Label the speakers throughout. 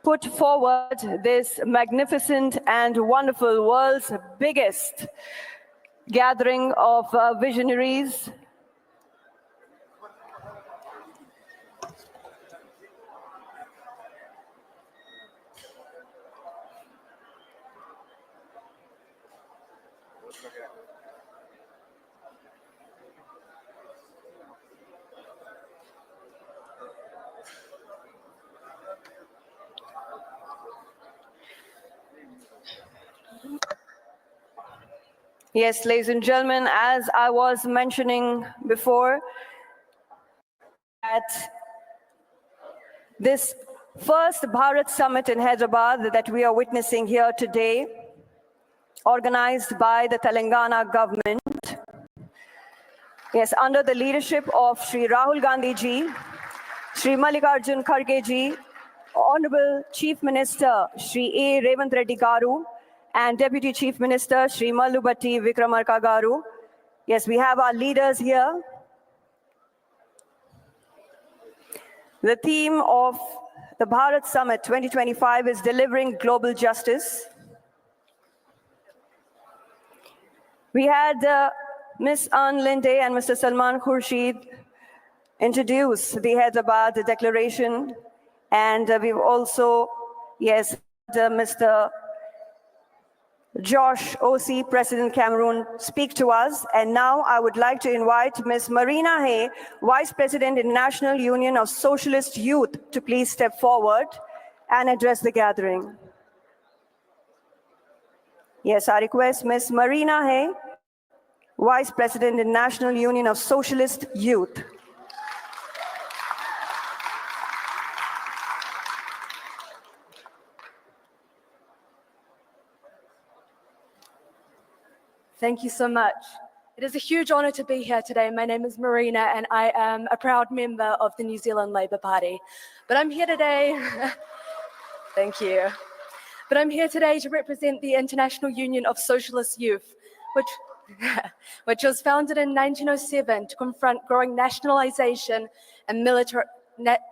Speaker 1: put forward this magnificent and wonderful world's biggest gathering of visionaries. Yes, ladies and gentlemen, as I was mentioning before, at this first Bharat Summit in Hyderabad that we are witnessing here today, organized by the Telangana government, yes, under the leadership of Shri Rahul Gandhi ji, Shri Mallikarjun Kharge ji, Honorable Chief Minister Shri A. Revant Reddy Garu, and Deputy Chief Minister Shri Mallubhatti Vikramarka Garu. Yes, we have our leaders here. The theme of the Bharat Summit 2025 is Delivering Global Justice. We had Ms. Ann Linde and Mr. Salman Khurshid introduce the Hyderabad Declaration, and we've also, yes, Mr. Josh O.C., President Cameroon, speak to us. And now I would like to invite Ms. Marina Hay, Vice President in National Union of Socialist Youth, to please step forward and address the gathering. Yes, I request Ms. Marina Hay, Vice President in National Union of Socialist Youth.
Speaker 2: Thank you so much. It is a huge honour to be here today. My name is Marina and I am a proud member of the New Zealand Labour Party. But I'm here today, thank you. But I'm here today to represent the International Union of Socialist Youth, which was founded in 1907 to confront growing nationalisation and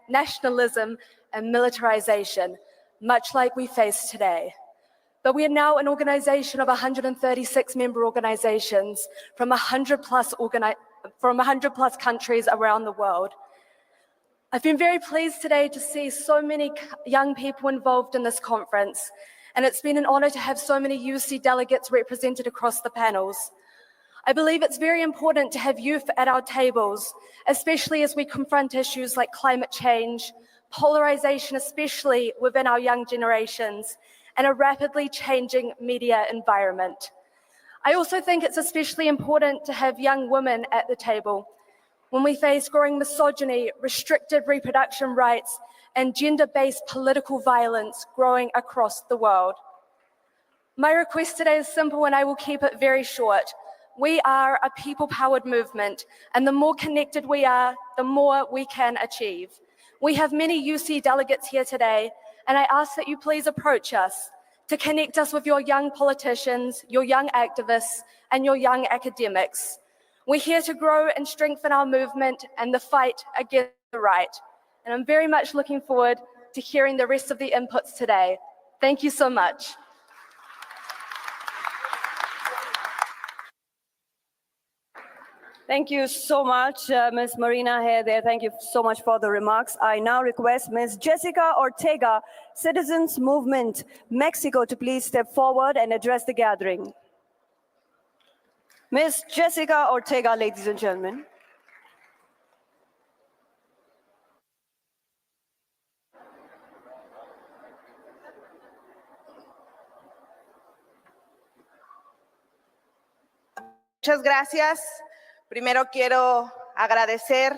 Speaker 2: nationalism and militarisation, much like we face today. But we are now an organization of 136 member organizations from 100 plus countries around the world. I've been very pleased today to see so many young people involved in this conference, and it's been an honor to have so many UC delegates represented across the panels. I believe it's very important to have youth at our tables, especially as we confront issues like climate change, polarization, especially within our young generations, and a rapidly changing media environment. I also think it's especially important to have young women at the table when we face growing misogyny, restricted reproduction rights, and gender-based political violence growing across the world. My request today is simple and I will keep it very short. We are a people-powered movement, and the more connected we are, the more we can achieve. We have many UC delegates here today, and I ask that you please approach us to connect us with your young politicians, your young activists, and your young academics. We're here to grow and strengthen our movement and the fight against the right. And I'm very much looking forward to hearing the rest of the inputs today. Thank you so much.
Speaker 1: Thank you so much, Ms. Marina Hay there. Thank you so much for the remarks. I now request Ms. Jessica Ortega, Citizens Movement, Mexico, to please step forward and address the gathering. Ms. Jessica Ortega, ladies and gentlemen.
Speaker 3: Muchas gracias. Primero quiero agradecer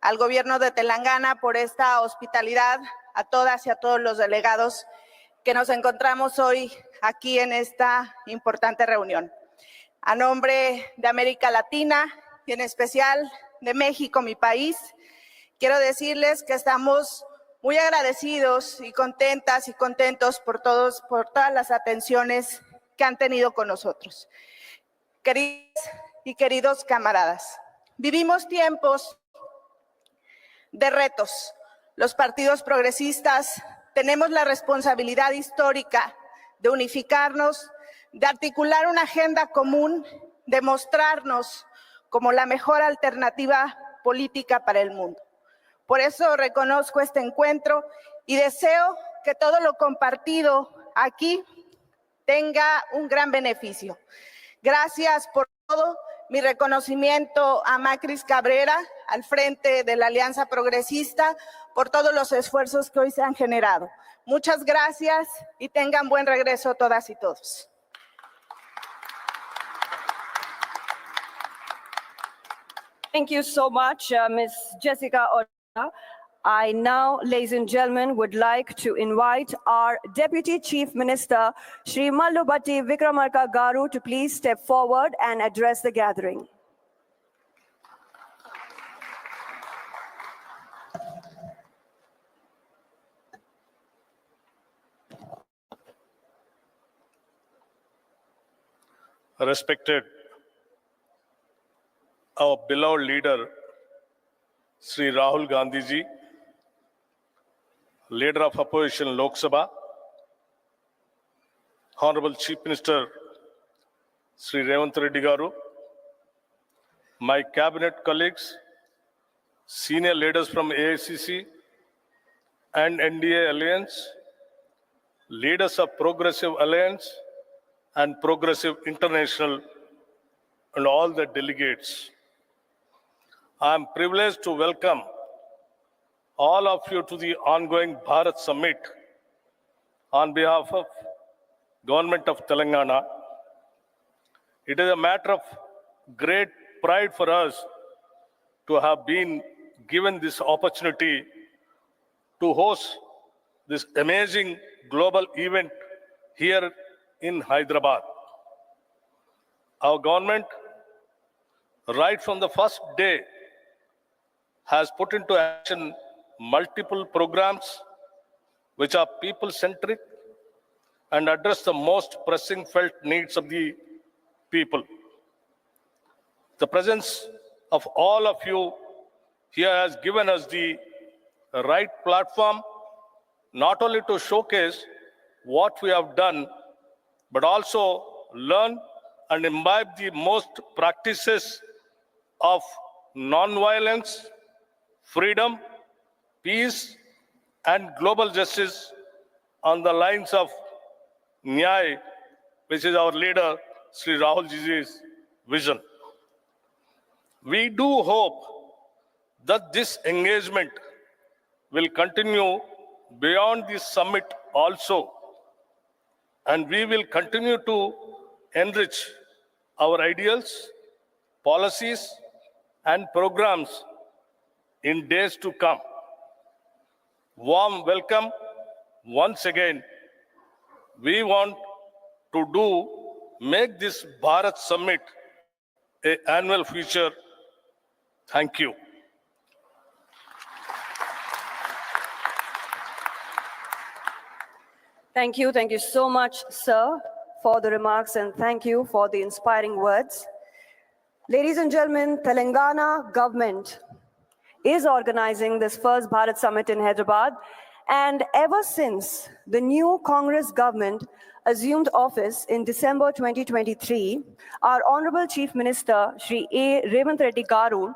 Speaker 3: al gobierno de Telangana por esta hospitalidad, a todas y a todos los delegados que nos encontramos hoy aquí en esta importante reunión. A nombre de América Latina y en especial de México, mi país, quiero decirles que estamos muy agradecidos y contentas y contentos por todas las atenciones que han tenido con nosotros. Queridas y queridos camaradas, vivimos tiempos de retos. Los partidos progresistas tenemos la responsabilidad histórica de unificarnos, de articular una agenda común, de mostrarnos como la mejor alternativa política para el mundo. Por eso reconozco este encuentro y deseo que todo lo compartido aquí tenga un gran beneficio. Gracias por todo. Mi reconocimiento a Macris Cabrera, al frente de la Alianza Progresista, por todos los esfuerzos que hoy se han generado. Muchas gracias y tengan buen regreso todas y todos.
Speaker 1: Thank you so much, Ms. Jessica Ortega. I now, ladies and gentlemen, would like to invite our Deputy Chief Minister, Shri Mallubhatti Vikramarka Garu, to please step forward and address the gathering.
Speaker 4: Respected our beloved leader, Sri Rahul Gandhi ji, Leader of Opposition Lok Sabha, Honorable Chief Minister Sri Revanth Reddy Garu, my cabinet colleagues, senior leaders from AICC and NDA Alliance, leaders of Progressive Alliance and Progressive International, and all the delegates. I am privileged to welcome all of you to the ongoing Bharat Summit on behalf of Government of Telangana. It is a matter of great pride for us to have been given this opportunity to host this amazing global event here in Hyderabad. Our government, right from the first day, has put into action multiple programs which are people-centric and address the most pressing felt needs of the people. The presence of all of you here has given us the right platform not only to showcase what we have done, but also learn and imbibe the most practices of non-violence, freedom, peace, and global justice on the lines of Nyay, which is our leader, Sri Rahul Ji's vision. We do hope that this engagement will continue beyond this summit also, and we will continue to enrich our ideals, policies, and programs in days to come. Warm welcome once again. We want to make this Bharat Summit an annual feature. Thank you.
Speaker 1: Thank you. Thank you so much, sir, for the remarks, and thank you for the inspiring words. Ladies and gentlemen, Telangana government is organizing this first Bharat Summit in Hyderabad, and ever since the new Congress government assumed office in December 2023, our Honorable Chief Minister, Shri A. Revanth Reddy Garu,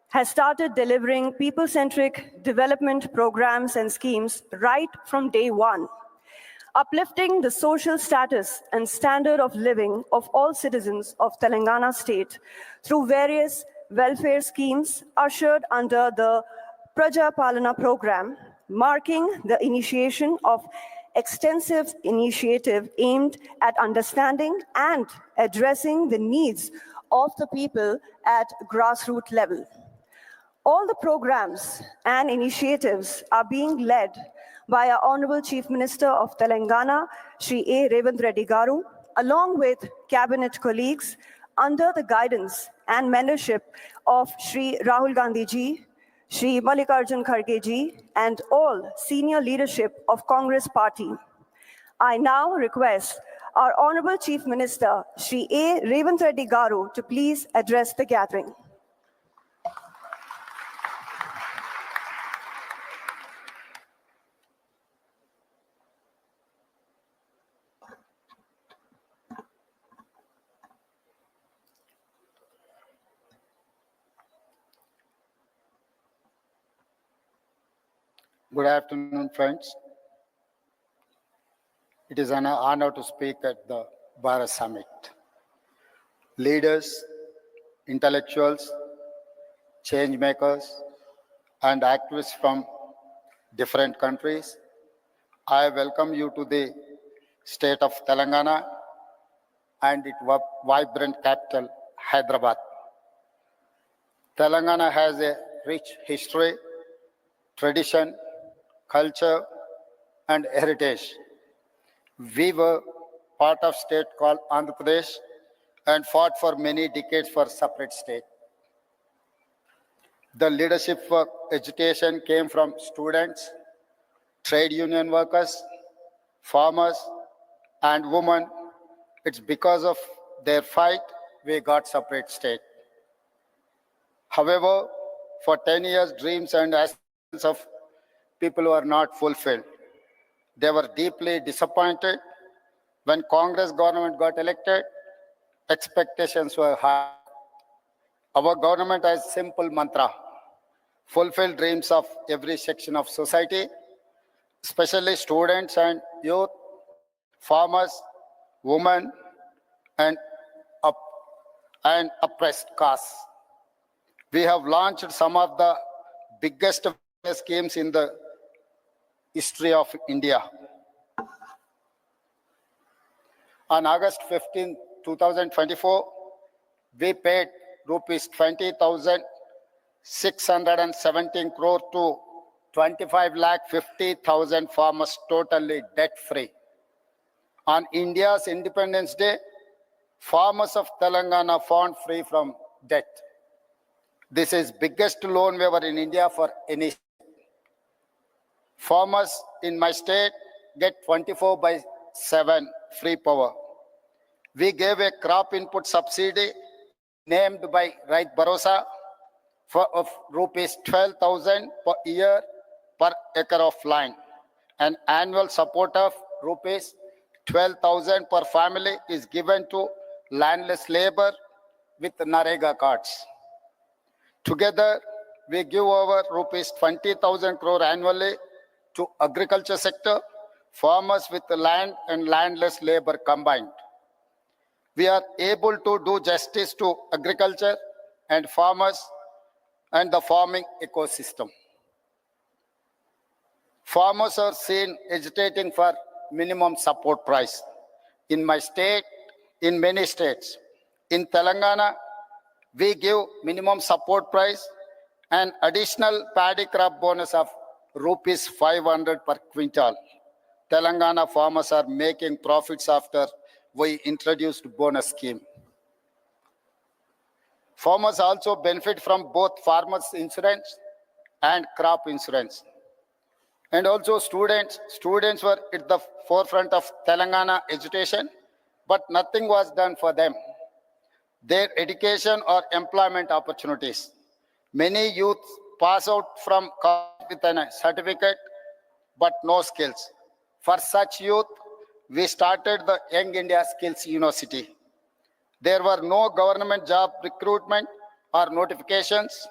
Speaker 1: has started delivering people-centric development programs and schemes right from day one, uplifting the social status and standard of living of all citizens of Telangana state through various welfare schemes ushered under the Praja Palana program, marking the initiation of extensive initiative aimed at understanding and addressing the needs of the people at grassroots level. All the programs and initiatives are being led by our Honorable Chief Minister of Telangana, Shri A. Revanth Reddy Garu, along with cabinet colleagues under the guidance and mentorship of Shri Rahul Gandhi ji, Shri Mallikarjun Kharge ji, and all senior leadership of Congress Party. I now request our Honorable Chief Minister, Shri A. Revanth Reddy Garu, to please address the gathering.
Speaker 5: Good afternoon, friends. It is an honor to speak at the Bharat Summit. Leaders, intellectuals, change makers, and activists from different countries, I welcome you to the state of Telangana and its vibrant capital, Hyderabad. Telangana has a rich history, tradition, culture, and heritage. We were part of state called Andhra Pradesh and fought for many decades for separate state. The leadership for education came from students, trade union workers, farmers, and women. It's because of their fight we got separate state. However, for 10 years, dreams and aspirations of people were not fulfilled. They were deeply disappointed. When Congress government got elected, expectations were high. Our government has a simple mantra: fulfill dreams of every section of society, especially students and youth, farmers, women, and oppressed castes. We have launched some of the biggest schemes in the history of India. On August 15, 2024, we paid rupees 20,617 crore to 25,50,000 farmers totally debt-free. On India's Independence Day, farmers of Telangana found free from debt. This is biggest loan waiver in India for any state. Farmers in my state get 24/7 free power. We gave a crop input subsidy named by Right Bharosa of rupees 12,000 per year per acre of land. An annual support of rupees 12,000 per family is given to landless labor with Narega cards. Together, we give over rupees 20,000 crore annually to agriculture sector, farmers with land and landless labor combined. We are able to do justice to agriculture and farmers and the farming ecosystem. Farmers are seen agitating for minimum support price. In my state, in many states, in Telangana, we give minimum support price and additional paddy crop bonus of rupees 500 per quintal. Telangana farmers are making profits after we introduced bonus scheme. Farmers also benefit from both farmers insurance and crop insurance. And also students were at the forefront of Telangana education, but nothing was done for them. Their education or employment opportunities. Many youth pass out from college with a certificate, but no skills. For such youth, we started the Young India Skills University. There were no government job recruitment or notifications.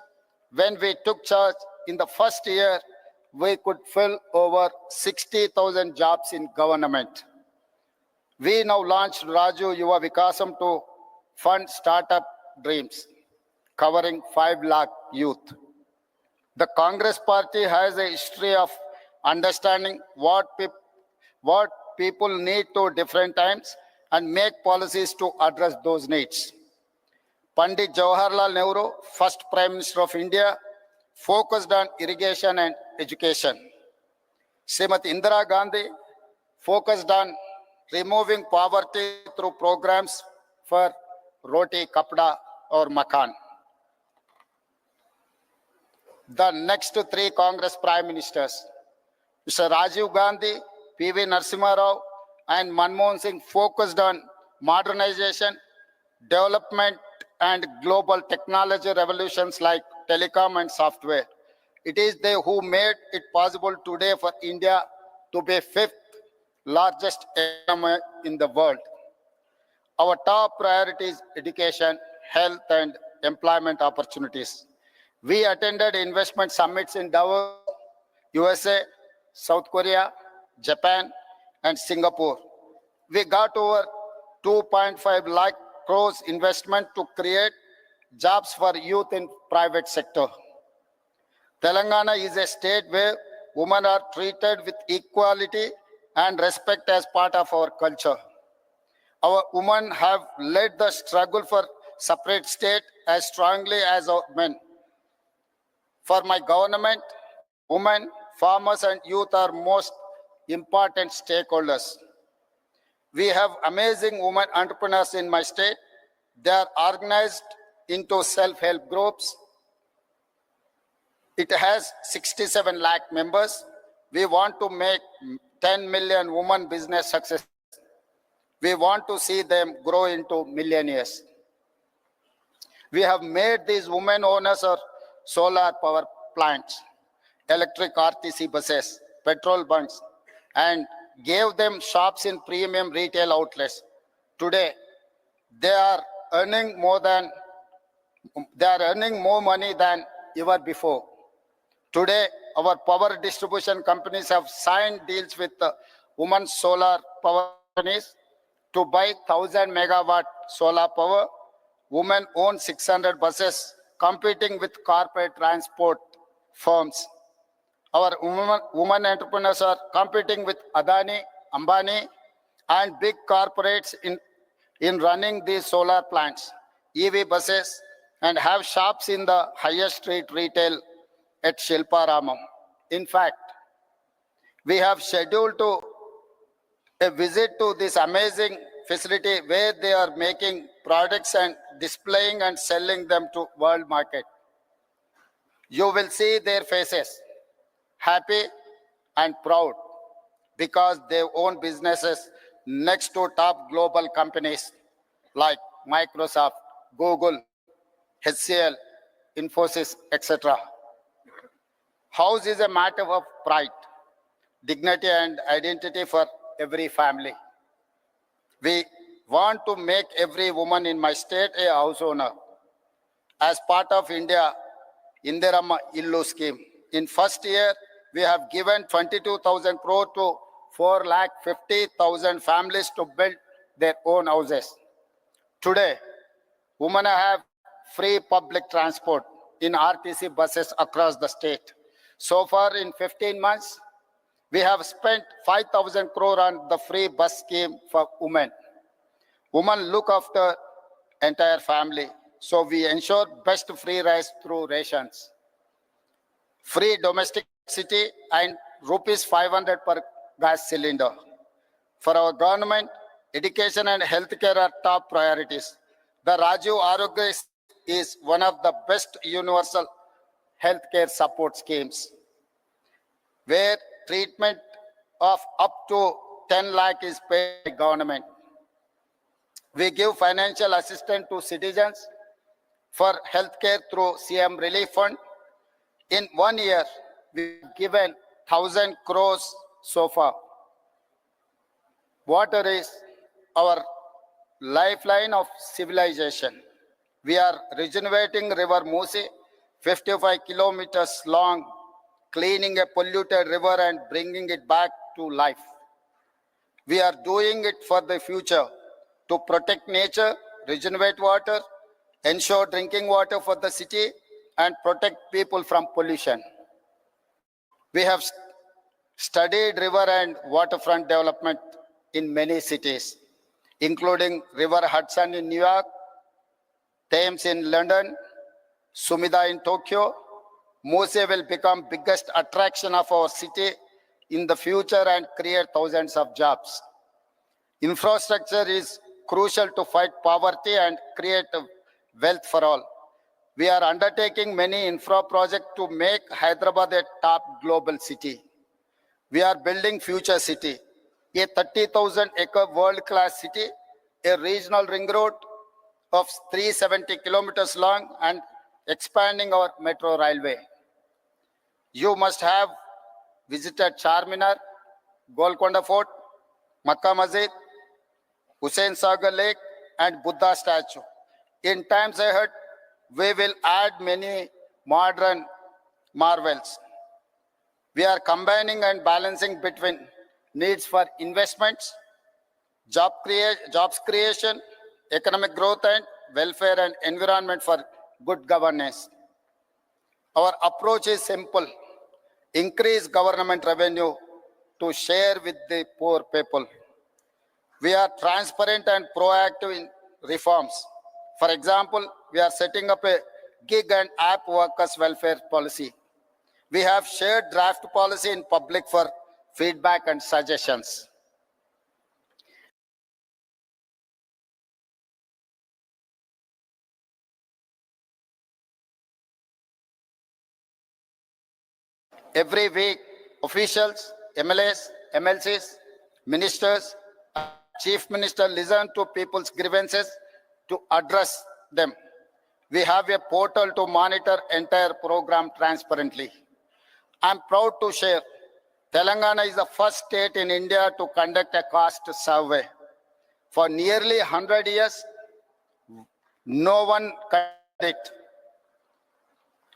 Speaker 5: When we took charge in the first year, we could fill over 60,000 jobs in government. We now launched Raju Yuva Vikasam to fund startup dreams, covering 5 lakh youth. The Congress party has a history of understanding what people need to different times and make policies to address those needs. Pandit Jawaharlal Nehru, first Prime Minister of India, focused on irrigation and education. Srimati Indira Gandhi focused on removing poverty through programs for roti, kapda, or makan. The next 3 Congress Prime Ministers, Mr. Rajiv Gandhi, P.V. Narasimha Rao, and Manmohan Singh focused on modernization, development, and global technology revolutions like telecom and software. It is they who made it possible today for India to be 5th largest economy in the world. Our top priority is education, health, and employment opportunities. We attended investment summits in Davos, USA, South Korea, Japan, and Singapore. We got over 2.5 lakh crores investment to create jobs for youth in private sector. Telangana is a state where women are treated with equality and respect as part of our culture. Our women have led the struggle for separate state as strongly as our men. For my government, women, farmers, and youth are most important stakeholders. We have amazing women entrepreneurs in my state. They are organized into self-help groups. It has 67 lakh members. We want to make 10 million women business success. We want to see them grow into millionaires. We have made these women owners of solar power plants, electric RTC buses, petrol bunks, and gave them shops in premium retail outlets. Today, they are earning more money than ever before. Today, our power distribution companies have signed deals with women solar power companies to buy 1,000 megawatt solar power. Women own 600 buses, competing with corporate transport firms. Our women entrepreneurs are competing with Adani, Ambani, and big corporates in running these solar plants, EV buses, and have shops in the highest street retail at Shilparamam. In fact, we have scheduled a visit to this amazing facility where they are making products and displaying and selling them to world market. You will see their faces, happy and proud, because they own businesses next to top global companies like Microsoft, Google, HCL, Infosys, etc. House is a matter of pride, dignity, and identity for every family. We want to make every woman in my state a house owner. As part of India Indirama Illu scheme, in first year, we have given 22,000 crore to 450,000 families to build their own houses. Today, women have free public transport in RTC buses across the state. So far, in 15 months, we have spent 5,000 crore on the free bus scheme for women. Women look after entire family, so we ensure best free rice through rations, free domestic city, and rupees 500 per gas cylinder. For our government, education and healthcare are top priorities. The Rajiv Arogya is one of the best universal healthcare support schemes, where treatment of up to 10 lakh is paid by government. We give financial assistance to citizens for healthcare through CM Relief Fund. In 1 year, we've given 1,000 crores so far. Water is our lifeline of civilization. We are regenerating River Musi, 55 kilometers long, cleaning a polluted river and bringing it back to life. We are doing it for the future to protect nature, regenerate water, ensure drinking water for the city, and protect people from pollution. We have studied river and waterfront development in many cities, including River Hudson in New York, Thames in London, Sumida in Tokyo. Musi will become biggest attraction of our city in the future and create thousands of jobs. Infrastructure is crucial to fight poverty and create wealth for all. We are undertaking many infra projects to make Hyderabad a top global city. We are building future city, a 30,000 acre world-class city, a regional ring road of 370 kilometers long, and expanding our metro railway. You must have visited Charminar, Golconda Fort, Makkah Masjid, Hussain Sagar Lake, and Buddha statue. In times ahead, we will add many modern marvels. We are combining and balancing between needs for investments, jobs creation, economic growth and welfare and environment for good governance. Our approach is simple: increase government revenue to share with the poor people. We are transparent and proactive in reforms. For example, we are setting up a gig and app workers welfare policy. We have shared draft policy in public for feedback and suggestions. Every week, officials, MLAs, MLCs, ministers, chief minister listen to people's grievances to address them. We have a portal to monitor entire program transparently. I'm proud to share Telangana is the first state in India to conduct a caste survey. For nearly 100 years, no one conducted it.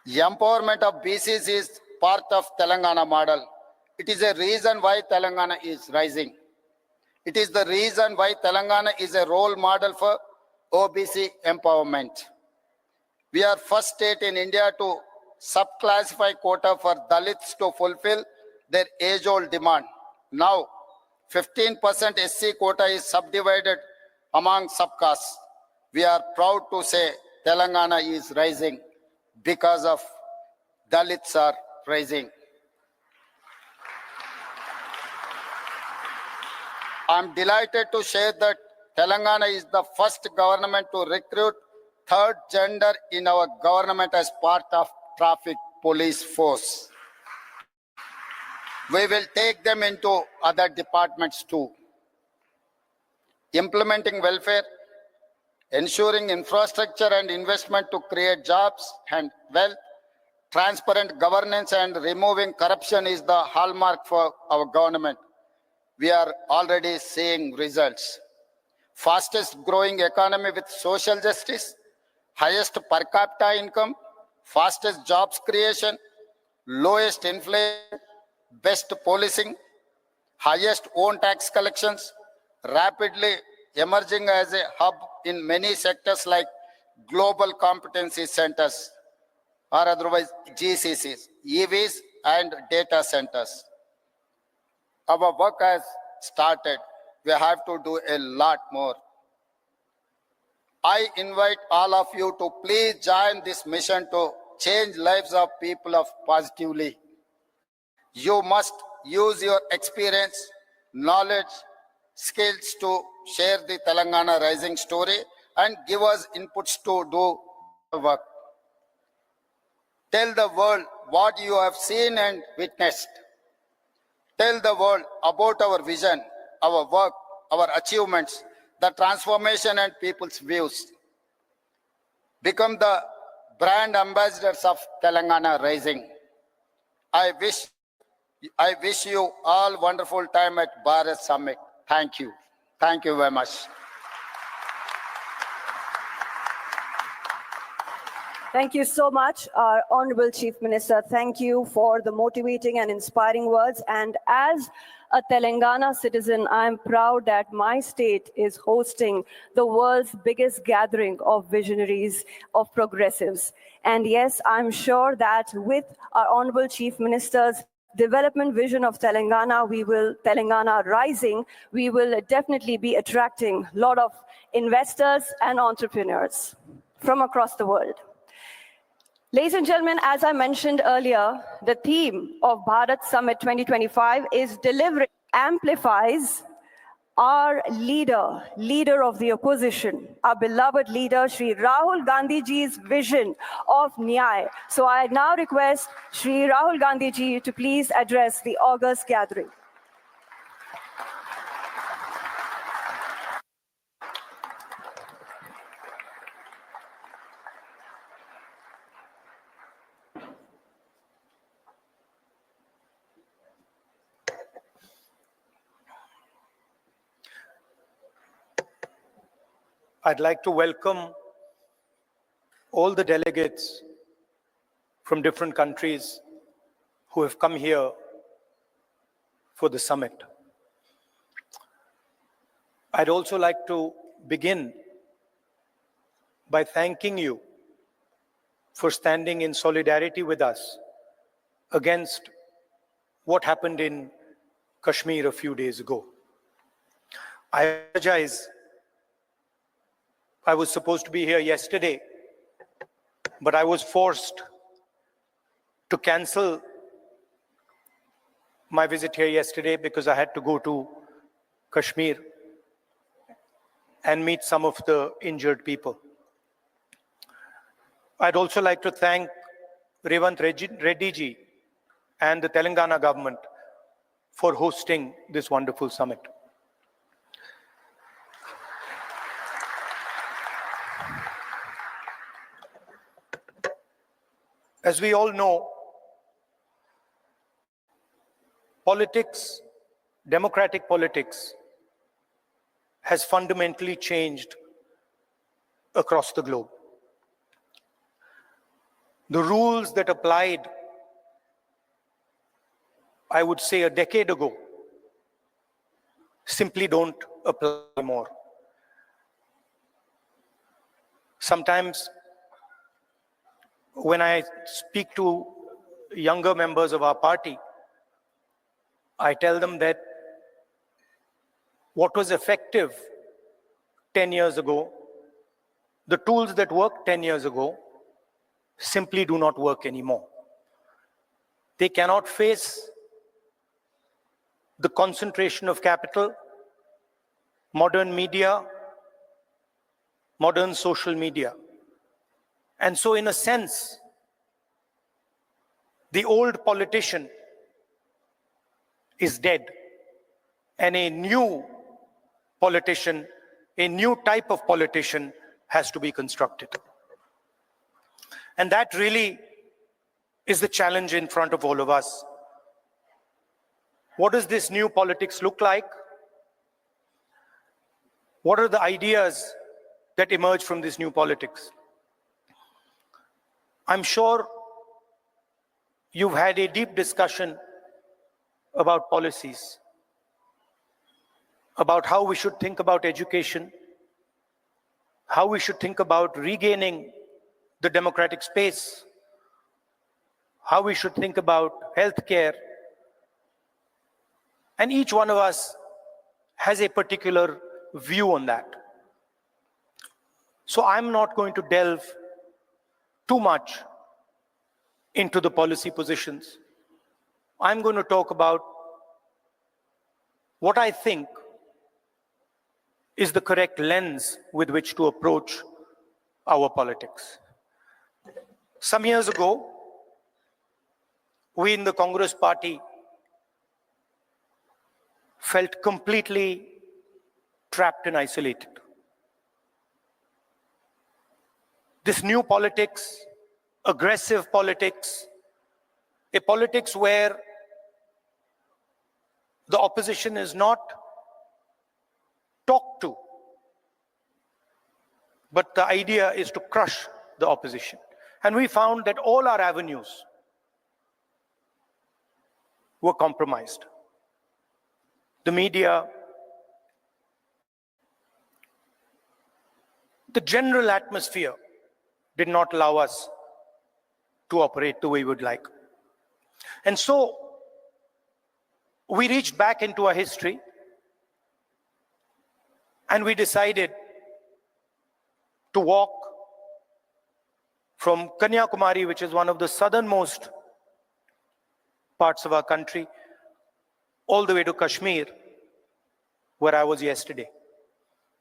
Speaker 5: The empowerment of BCs is part of Telangana model. It is a reason why Telangana is rising. It is the reason why Telangana is a role model for OBC empowerment. We are first state in India to subclassify quota for Dalits to fulfill their age-old demand. Now, 15% SC quota is subdivided among subcastes. We are proud to say Telangana is rising because of Dalits are rising. I'm delighted to share that Telangana is the first government to recruit third gender in our government as part of traffic police force. We will take them into other departments too. Implementing welfare, ensuring infrastructure and investment to create jobs and wealth, transparent governance and removing corruption is the hallmark for our government. We are already seeing results. Fastest growing economy with social justice, highest per capita income, fastest jobs creation, lowest inflation, best policing, highest own tax collections, rapidly emerging as a hub in many sectors like global competency centers or otherwise GCCs, EVs and data centers. Our work has started. We have to do a lot more. I invite all of you to please join this mission to change lives of people of positively. You must use your experience, knowledge, skills to share the Telangana rising story and give us inputs to do the work. Tell the world what you have seen and witnessed. Tell the world about our vision, our work, our achievements, the transformation and people's views. Become the brand ambassadors of Telangana Rising. I wish you all wonderful time at Bharat Summit. Thank you. Thank you very much.
Speaker 1: Thank you so much, our Honorable Chief Minister. Thank you for the motivating and inspiring words. And as a Telangana citizen, I'm proud that my state is hosting the world's biggest gathering of visionaries, of progressives. And yes, I'm sure that with our Honorable Chief Minister's development vision of Telangana, Telangana Rising, we will definitely be attracting a lot of investors and entrepreneurs from across the world. Ladies and gentlemen, as I mentioned earlier, the theme of Bharat Summit 2025 is Delivery Amplifies our leader of the opposition, our beloved leader, Shri Rahul Gandhi ji's vision of Nyay. So I now request Shri Rahul Gandhi ji to please address the August gathering.
Speaker 6: I'd like to welcome all the delegates from different countries who have come here for the summit. I'd also like to begin by thanking you for standing in solidarity with us against what happened in Kashmir a few days ago. I apologize. I was supposed to be here yesterday, but I was forced to cancel my visit here yesterday because I had to go to Kashmir and meet some of the injured people. I'd also like to thank Revant Reddy ji and the Telangana government for hosting this wonderful summit. As we all know, politics, democratic politics, has fundamentally changed across the globe. The rules that applied, I would say, a decade ago, simply don't apply anymore. Sometimes, when I speak to younger members of our party, I tell them that what was effective 10 years ago, the tools that worked 10 years ago, simply do not work anymore. They cannot face the concentration of capital, modern media, modern social media. And so, in a sense, the old politician is dead, and a new politician, a new type of politician has to be constructed. And that really is the challenge in front of all of us. What does this new politics look like? What are the ideas that emerge from this new politics? I'm sure you've had a deep discussion about policies, about how we should think about education, how we should think about regaining the democratic space, how we should think about healthcare. And each one of us has a particular view on that. So I'm not going to delve too much into the policy positions. I'm going to talk about what I think is the correct lens with which to approach our politics. Some years ago, we in the Congress party felt completely trapped and isolated. This new politics, aggressive politics, a politics where the opposition is not talked to, but the idea is to crush the opposition. And we found that all our avenues were compromised. The media, the general atmosphere did not allow us to operate the way we would like. And so we reached back into our history and we decided to walk from Kanyakumari, which is one of the southernmost parts of our country, all the way to Kashmir, where I was yesterday.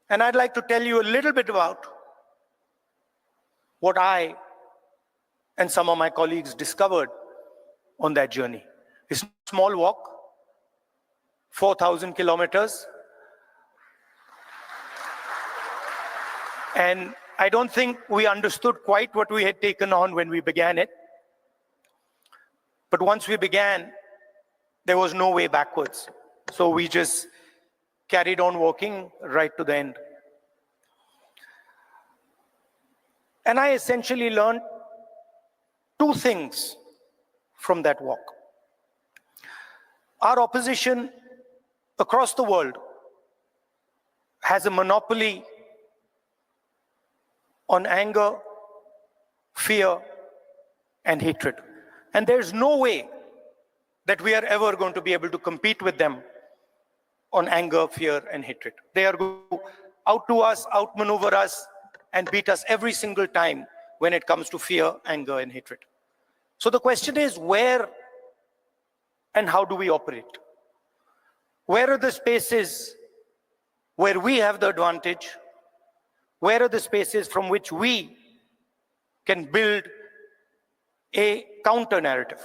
Speaker 6: And I'd like to tell you a little bit about what I and some of my colleagues discovered on that journey. It's a small walk, 4,000 kilometers. And I don't think we understood quite what we had taken on when we began it. But once we began, there was no way backwards. So we just carried on walking right to the end. And I essentially learned two things from that walk. Our opposition across the world has a monopoly on anger, fear, and hatred. And there's no way that we are ever going to be able to compete with them on anger, fear, and hatred. They are going to outdo us, outmaneuver us, and beat us every single time when it comes to fear, anger, and hatred. So the question is, where and how do we operate? Where are the spaces where we have the advantage? Where are the spaces from which we can build a counter narrative?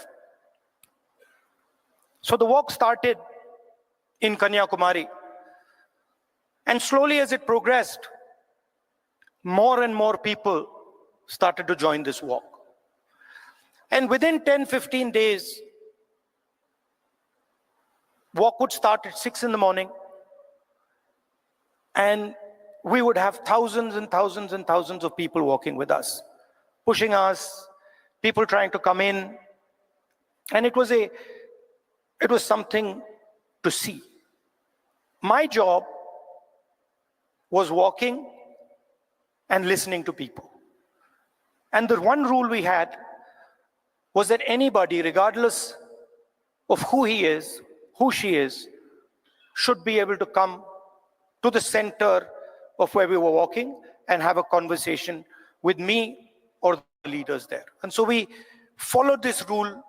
Speaker 6: So the walk started in Kanyakumari, and slowly as it progressed, more and more people started to join this walk. And within 10-15 days, walk would start at 6 in the morning, and we would have thousands and thousands and thousands of people walking with us, pushing us, people trying to come in. And it was something to see. My job was walking and listening to people. And the one rule we had was that anybody, regardless of who he is, who she is, should be able to come to the center of where we were walking and have a conversation with me or the leaders there. And so we followed this rule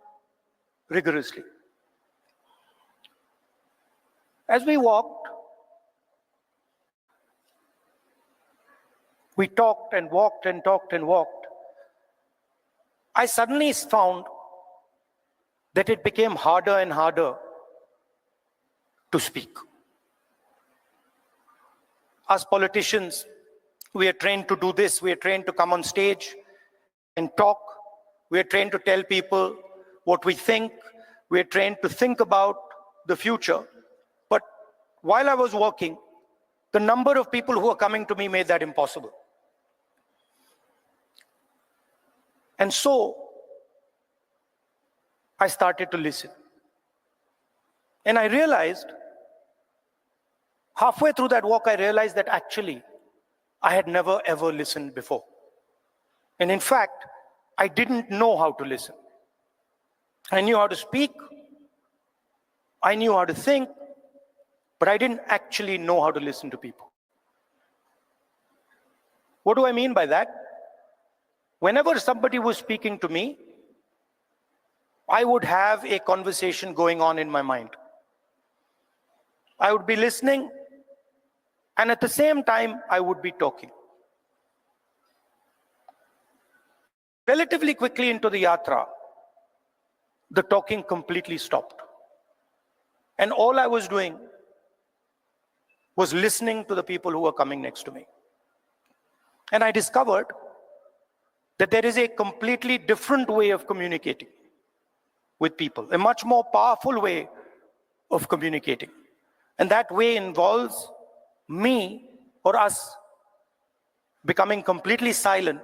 Speaker 6: rigorously. As we walked, we talked and walked and talked and walked. I suddenly found that it became harder and harder to speak. As politicians, we are trained to do this. We are trained to come on stage and talk. We are trained to tell people what we think. We are trained to think about the future. But while I was walking, the number of people who were coming to me made that impossible. And so I started to listen. And I realized, halfway through that walk, I realized that actually I had never ever listened before. And in fact, I didn't know how to listen. I knew how to speak, I knew how to think, but I didn't actually know how to listen to people. What do I mean by that? Whenever somebody was speaking to me, I would have a conversation going on in my mind. I would be listening, and at the same time, I would be talking. Relatively quickly into the yatra, the talking completely stopped. And all I was doing was listening to the people who were coming next to me. And I discovered that there is a completely different way of communicating with people, a much more powerful way of communicating. And that way involves me or us becoming completely silent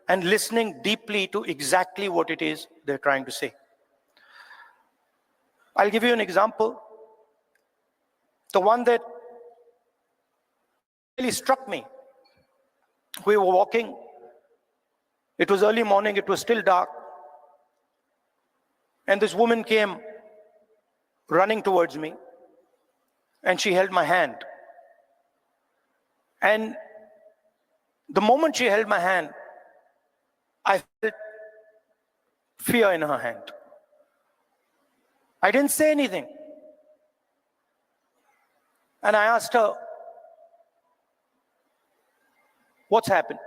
Speaker 6: and listening deeply to exactly what it is they're trying to say. I'll give you an example. The one that really struck me. We were walking. It was early morning. It was still dark. And this woman came running towards me, and she held my hand. And the moment she held my hand, I felt fear in her hand. I didn't say anything. And I asked her, what's happened?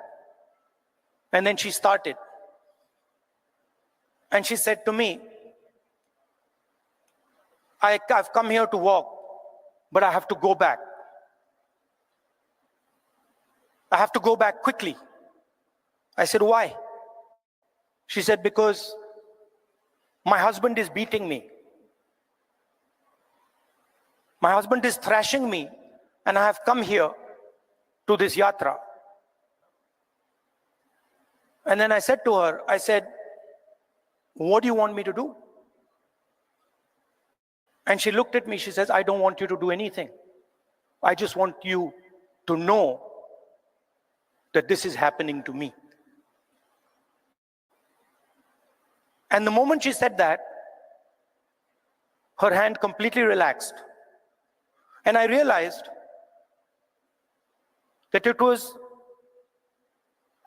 Speaker 6: And then she started. And she said to me, I've come here to walk, but I have to go back. I have to go back quickly. I said, why? She said, because my husband is beating me. My husband is thrashing me, and I have come here to this yatra. And then I said to her, I said, what do you want me to do? And she looked at me, she says, I don't want you to do anything. I just want you to know that this is happening to me. And the moment she said that, her hand completely relaxed. And I realized that it was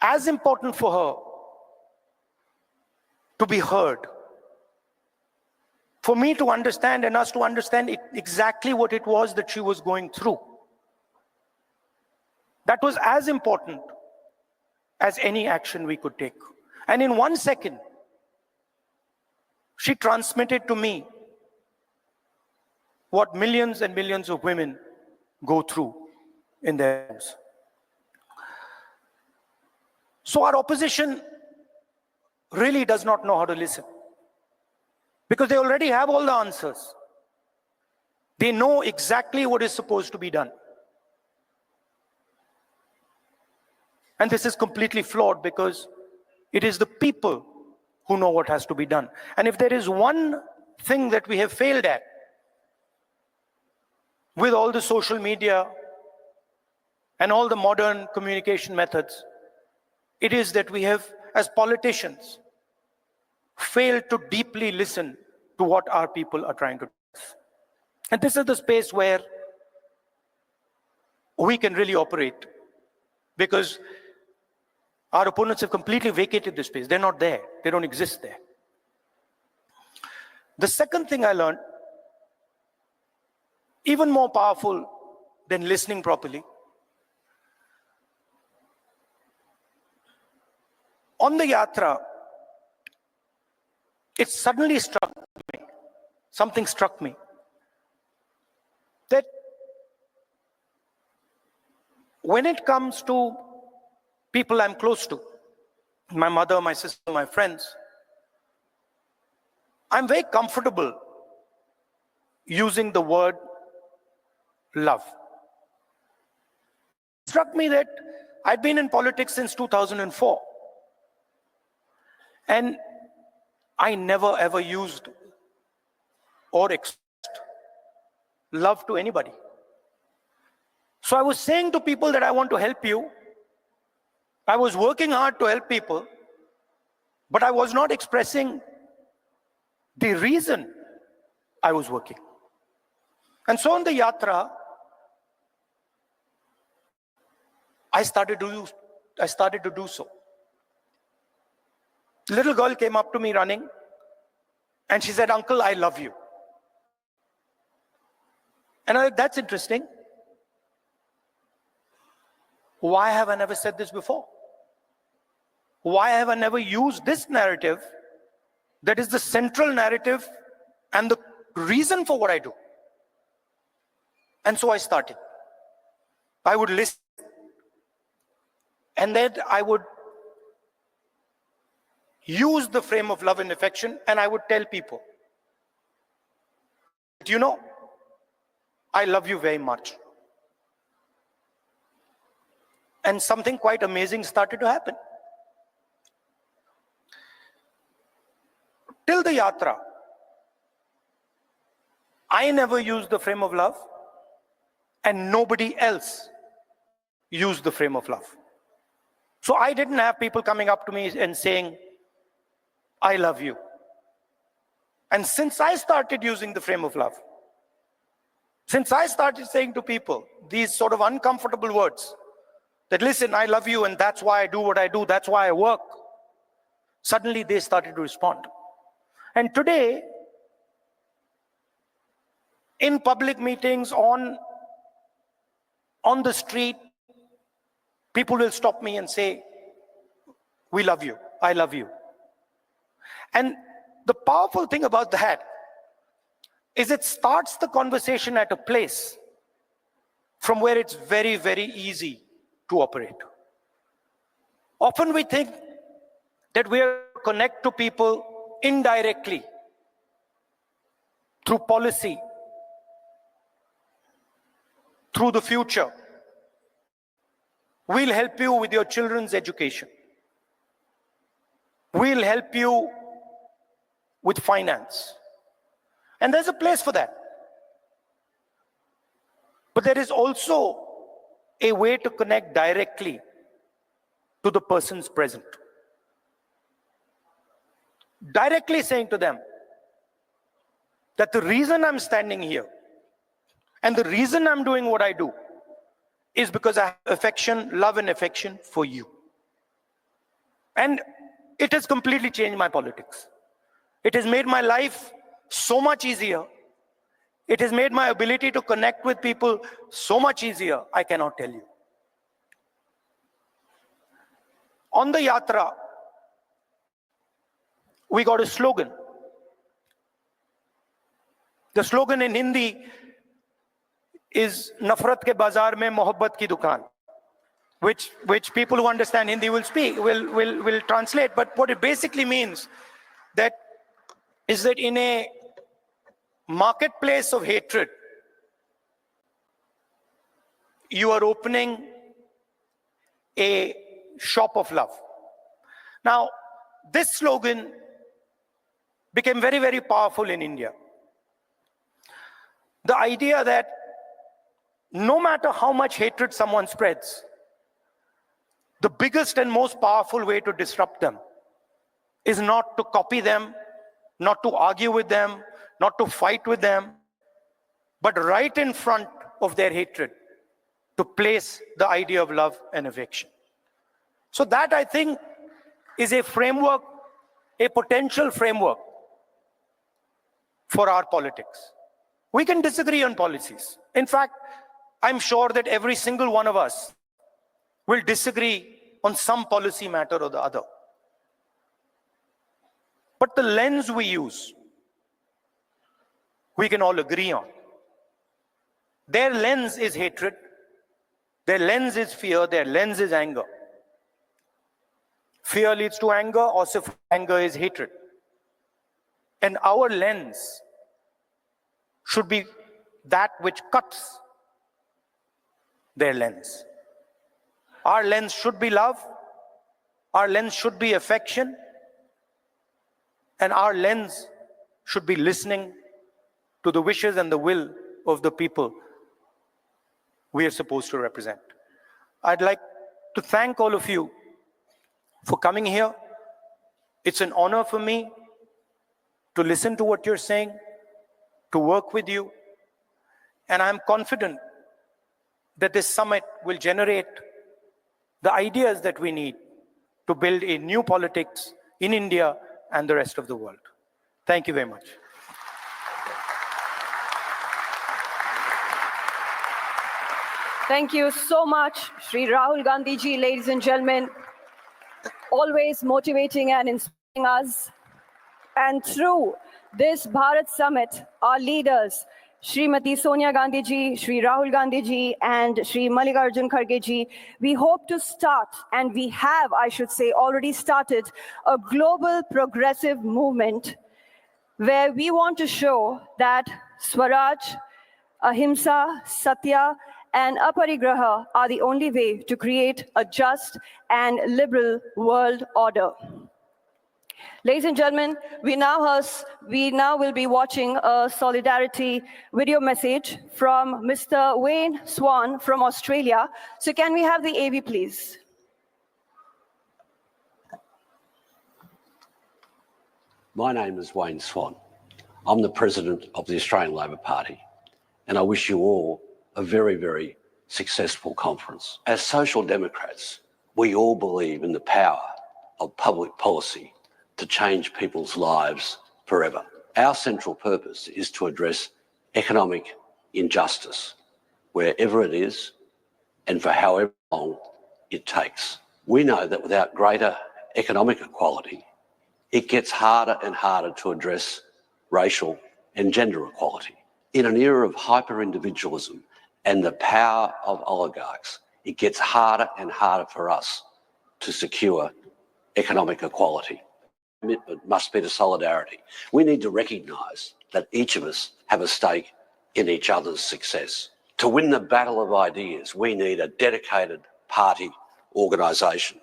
Speaker 6: as important for her to be heard, for me to understand and us to understand exactly what it was that she was going through. That was as important as any action we could take. And in 1 second, she transmitted to me what millions and millions of women go through in their lives. So our opposition really does not know how to listen, because they already have all the answers. They know exactly what is supposed to be done. And this is completely flawed, because it is the people who know what has to be done. And if there is one thing that we have failed at with all the social media and all the modern communication methods, it is that we have, as politicians, failed to deeply listen to what our people are trying to do. And this is the space where we can really operate, because our opponents have completely vacated this space. They're not there. They don't exist there. The second thing I learned, even more powerful than listening properly, on the yatra, it suddenly struck me, something struck me, that when it comes to people I'm close to, my mother, my sister, my friends, I'm very comfortable using the word love. It struck me that I'd been in politics since 2004. And I never ever used or expressed love to anybody. So I was saying to people that I want to help you. I was working hard to help people, but I was not expressing the reason I was working. And so on the yatra, I started to do so. The little girl came up to me running, and she said, "Uncle, I love you." And I said, "That's interesting. Why have I never said this before? Why have I never used this narrative that is the central narrative and the reason for what I do?" And so I started. I would listen, and then I would use the frame of love and affection, and I would tell people, "You know, I love you very much." And something quite amazing started to happen. Till the yatra, I never used the frame of love, and nobody else used the frame of love. So I didn't have people coming up to me and saying, "I love you." And since I started using the frame of love, since I started saying to people these sort of uncomfortable words, that, "Listen, I love you, and that's why I do what I do, that's why I work," suddenly they started to respond. And today, in public meetings, on the street, people will stop me and say, "We love you, I love you." And the powerful thing about that is it starts the conversation at a place from where it's very, very easy to operate. Often we think that we connect to people indirectly through policy, through the future. We'll help you with your children's education. We'll help you with finance. And there's a place for that. But there is also a way to connect directly to the persons present. Directly saying to them that the reason I'm standing here and the reason I'm doing what I do is because I have affection, love and affection for you. And it has completely changed my politics. It has made my life so much easier. It has made my ability to connect with people so much easier, I cannot tell you. On the yatra, we got a slogan. The slogan in Hindi is Nafrat ke bazaar mein mohabbat ki dukaan, which people who understand Hindi will translate. But what it basically means is that in a marketplace of hatred, you are opening a shop of love. Now, this slogan became very, very powerful in India. The idea that no matter how much hatred someone spreads, the biggest and most powerful way to disrupt them is not to copy them, not to argue with them, not to fight with them, but right in front of their hatred, to place the idea of love and affection. So that, I think, is a framework, a potential framework for our politics. We can disagree on policies. In fact, I'm sure that every single one of us will disagree on some policy matter or the other. But the lens we use, we can all agree on. Their lens is hatred, their lens is fear, their lens is anger. Fear leads to anger, also anger is hatred. And our lens should be that which cuts their lens. Our lens should be love, our lens should be affection, and our lens should be listening to the wishes and the will of the people we are supposed to represent. I'd like to thank all of you for coming here. It's an honor for me to listen to what you're saying, to work with you, and I'm confident that this summit will generate the ideas that we need to build a new politics in India and the rest of the world. Thank you very much.
Speaker 1: Thank you so much, Shri Rahul Gandhi ji, ladies and gentlemen, always motivating and inspiring us. And through this Bharat Summit, our leaders, Srimati Sonia Gandhi ji, Shri Rahul Gandhi ji, and Shri Mallikarjun Kharge ji, we hope to start, and we have, I should say, already started a global progressive movement where we want to show that Swaraj, Ahimsa, Satya, and Aparigraha are the only way to create a just and liberal world order. Ladies and gentlemen, we now will be watching a solidarity video message from Mr. Wayne Swan from Australia. So can we have the AV, please?
Speaker 7: My name is Wayne Swan. I'm the president of the Australian Labor Party, and I wish you all a very, very successful conference. As social democrats, we all believe in the power of public policy to change people's lives forever. Our central purpose is to address economic injustice, wherever it is and for however long it takes. We know that without greater economic equality, it gets harder and harder to address racial and gender equality. In an era of hyper-individualism and the power of oligarchs, it gets harder and harder for us to secure economic equality. Commitment must be to solidarity. We need to recognise that each of us have a stake in each other's success. To win the battle of ideas, we need a dedicated party organisation.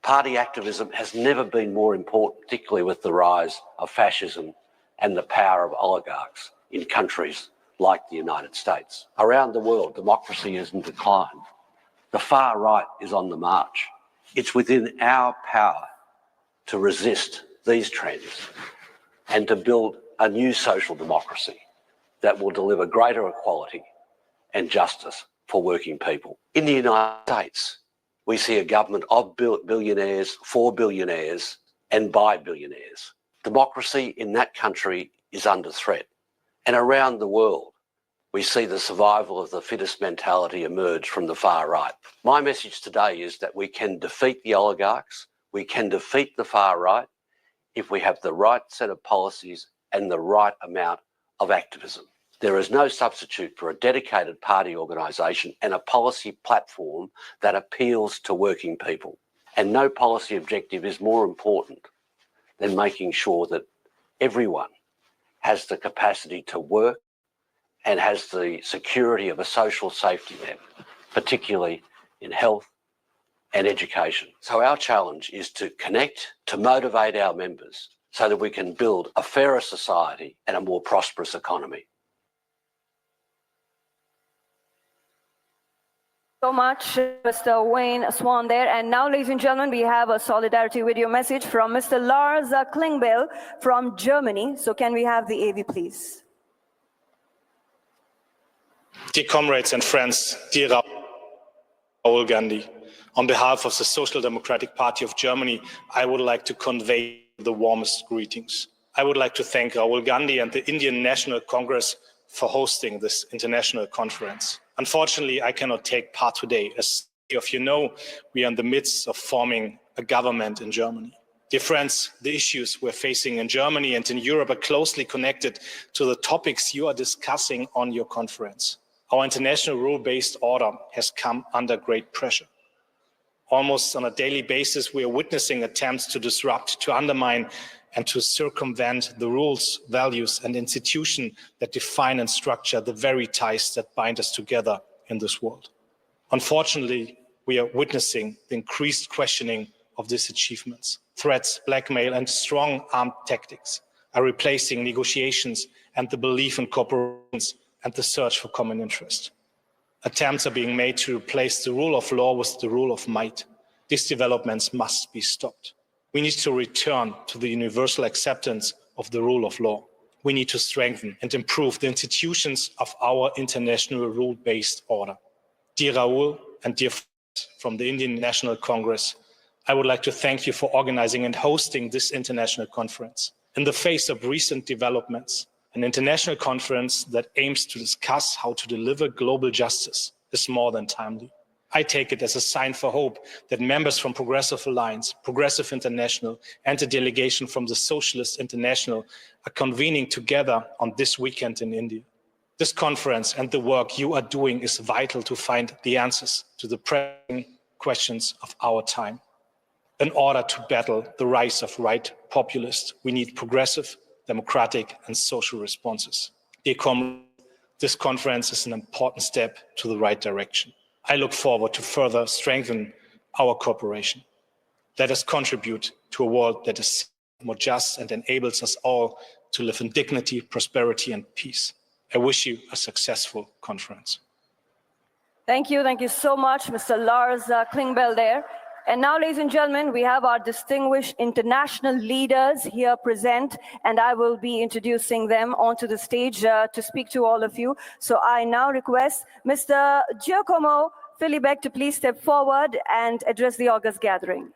Speaker 7: Party activism has never been more important, particularly with the rise of fascism and the power of oligarchs in countries like the United States. Around the world, democracy is in decline. The far right is on the march. It's within our power to resist these trends and to build a new social democracy that will deliver greater equality and justice for working people. In the United States, we see a government of billionaires, for billionaires, and by billionaires. Democracy in that country is under threat. And around the world, we see the survival of the fittest mentality emerge from the far right. My message today is that we can defeat the oligarchs, we can defeat the far right if we have the right set of policies and the right amount of activism. There is no substitute for a dedicated party organisation and a policy platform that appeals to working people. And no policy objective is more important than making sure that everyone has the capacity to work and has the security of a social safety net, particularly in health and education. So our challenge is to connect, to motivate our members so that we can build a fairer society and a more prosperous economy.
Speaker 1: So much, Mr. Wayne Swan there. And now, ladies and gentlemen, we have a solidarity video message from Mr. Lars Klingbeil from Germany. So can we have the AV, please?
Speaker 8: Dear comrades and friends, dear Rahul Gandhi, on behalf of the Social Democratic Party of Germany, I would like to convey the warmest greetings. I would like to thank Rahul Gandhi and the Indian National Congress for hosting this international conference. Unfortunately, I cannot take part today. As many of you know, we are in the midst of forming a government in Germany. Dear friends, the issues we're facing in Germany and in Europe are closely connected to the topics you are discussing on your conference. Our international rule-based order has come under great pressure. Almost on a daily basis, we are witnessing attempts to disrupt, to undermine, and to circumvent the rules, values, and institutions that define and structure the very ties that bind us together in this world. Unfortunately, we are witnessing the increased questioning of these achievements. Threats, blackmail, and strong armed tactics are replacing negotiations and the belief in corporations and the search for common interest. Attempts are being made to replace the rule of law with the rule of might. These developments must be stopped. We need to return to the universal acceptance of the rule of law. We need to strengthen and improve the institutions of our international rule-based order. Dear Rahul and dear friends from the Indian National Congress, I would like to thank you for organizing and hosting this international conference. In the face of recent developments, an international conference that aims to discuss how to deliver global justice is more than timely. I take it as a sign for hope that members from Progressive Alliance, Progressive International, and a delegation from the Socialist International are convening together on this weekend in India. This conference and the work you are doing is vital to find the answers to the pressing questions of our time. In order to battle the rise of right populists, we need progressive, democratic, and social responses. Dear comrades, this conference is an important step to the right direction. I look forward to further strengthen our cooperation. Let us contribute to a world that is more just and enables us all to live in dignity, prosperity, and peace. I wish you a successful conference.
Speaker 1: Thank you so much, Mr. Lars Klingbeil there. And now, ladies and gentlemen, we have our distinguished international leaders here present, and I will be introducing them onto the stage to speak to all of you. So I now request Mr. Giacomo Filibeck to please step forward and address the august gathering.